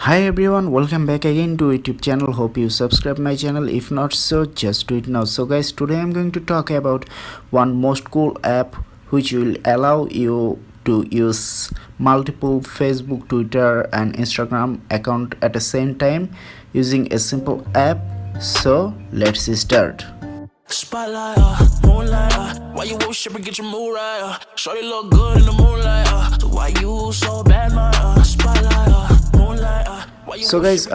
Hi everyone, welcome back again to YouTube channel. Hope you subscribe my channel. If not so, just do it now. So guys, today I'm going to talk about one most cool app which will allow you to use multiple Facebook, Twitter and Instagram account at the same time using a simple app. So let's start. Spotlight, moonlight, why you worship and get your mood right? Shorty look good in the moonlight, so why you so bad, my spotlight, moonlight. So guys,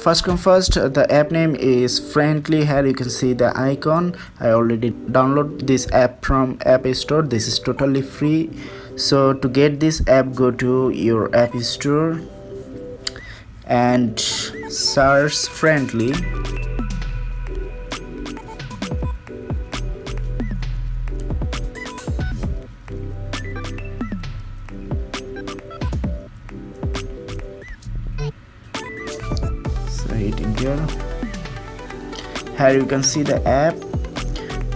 first come first, the app name is Friendly. Here you can see the icon. I already download this app from App Store. This is totally free. So to get this app, go to your App Store and search Friendly. So hit enter. Here you can see the app,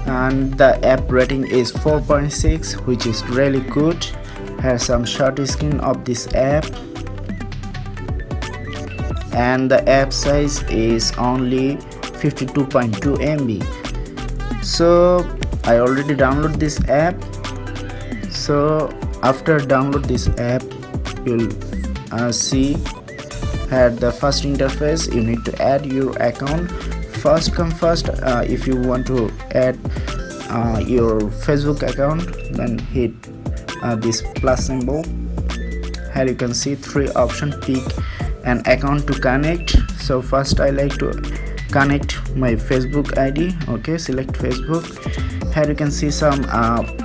and the app rating is 4.6, which is really good. Here's some short screen of this app, and the app size is only 52.2 MB. So I already download this app. So after download this app, you'll see at the first interface you need to add your account. First come first, if you want to add your Facebook account, then hit this plus symbol. Here you can see three options. Pick an account to connect. So first I like to connect my Facebook ID. Okay, select Facebook. Here you can see some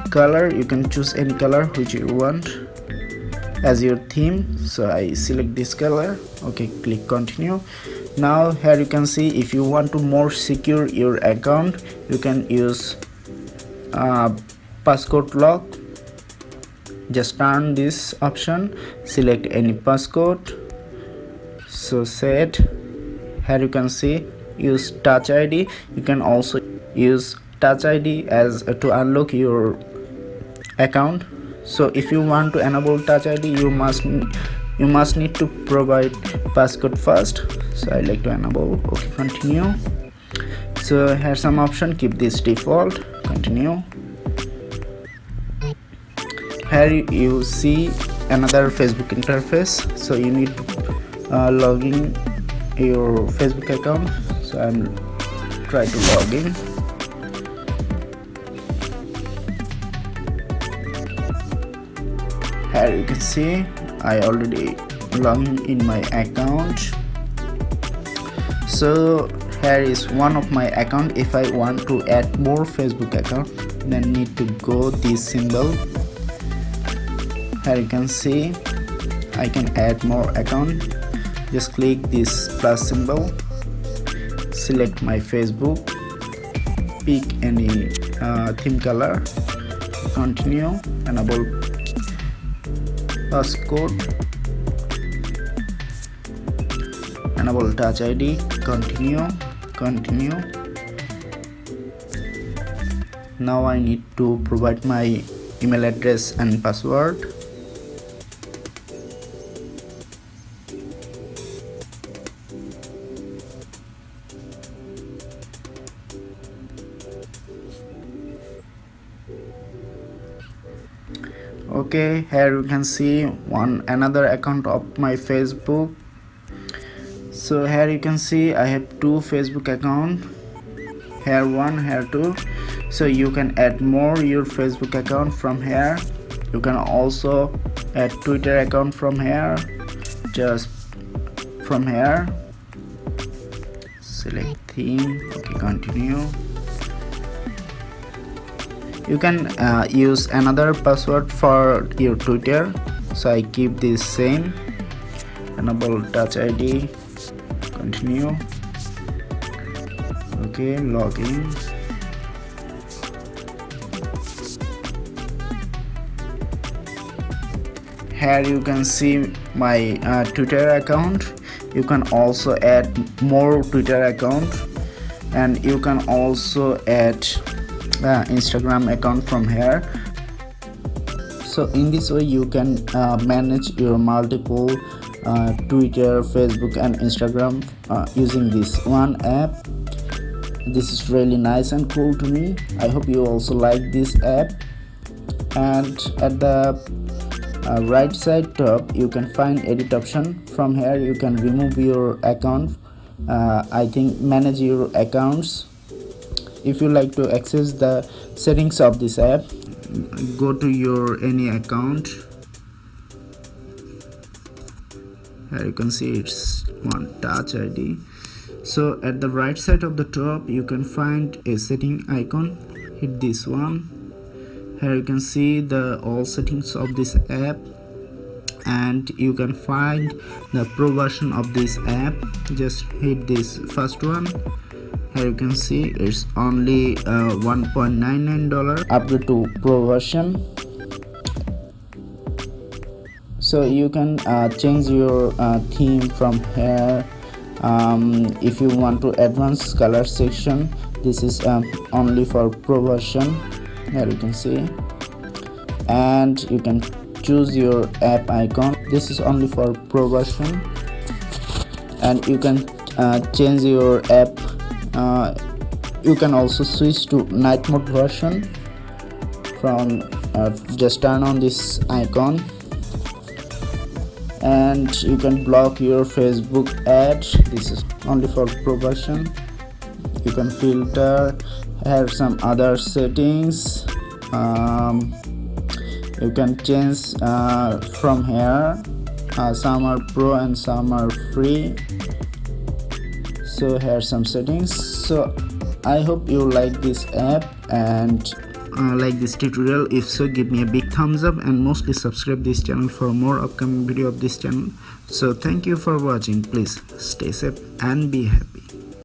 color. You can choose any color which you want as your theme. So I select this color. Okay, click continue. Now here you can see, if you want to more secure your account, you can use passcode lock. Just turn this option, select any passcode. So set. Here you can see use touch ID. You can also use touch ID as to unlock your account. So if you want to enable touch ID, you must need to provide passcode first. So I like to enable. Okay, continue. So here's some option. Keep this default. Continue. Here you see another Facebook interface. So you need to log in your Facebook account. So I'm try to log in. Here you can see I already logged in my account. So here is one of my account. If I want to add more Facebook account, then need to go this symbol. Here you can see I can add more account. Just click this plus symbol, select my Facebook, pick any theme color, continue, enable passcode, enable touch ID, continue. Now I need to provide my email address and password. Okay, here you can see another account of my Facebook. So here you can see I have two Facebook account, here one, here two. So you can add more your Facebook account from here. You can also add Twitter account from here. Just from here, select theme. Okay, continue. You can use another password for your Twitter. So I keep this same. Enable touch ID, continue. Okay, login. Here you can see my Twitter account. You can also add more Twitter account, and you can also add Instagram account from here. So in this way you can manage your multiple Twitter, Facebook and Instagram using this one app. This is really nice and cool to me. I hope you also like this app. And at the right side top you can find edit option. From here you can remove your account. I think manage your accounts. If you like to access the settings of this app, go to your any account. Here you can see it's one touch ID. So at the right side of the top you can find a setting icon. Hit this one. Here you can see the all settings of this app, and you can find the pro version of this app. Just hit this first one. Here you can see it's only $1.99 upgrade to pro version. So you can change your theme from here. If you want to advanced color section, this is only for pro version. Here you can see, and you can choose your app icon. This is only for pro version. And you can change your app. You can also switch to night mode version from just turn on this icon. And you can block your Facebook ad. This is only for pro version. You can filter, have some other settings. You can change from here. Some are pro and some are free. So here are some settings. So I hope you like this app and like this tutorial. If so, give me a big thumbs up and mostly subscribe this channel for more upcoming video of this channel. So thank you for watching. Please stay safe and be happy.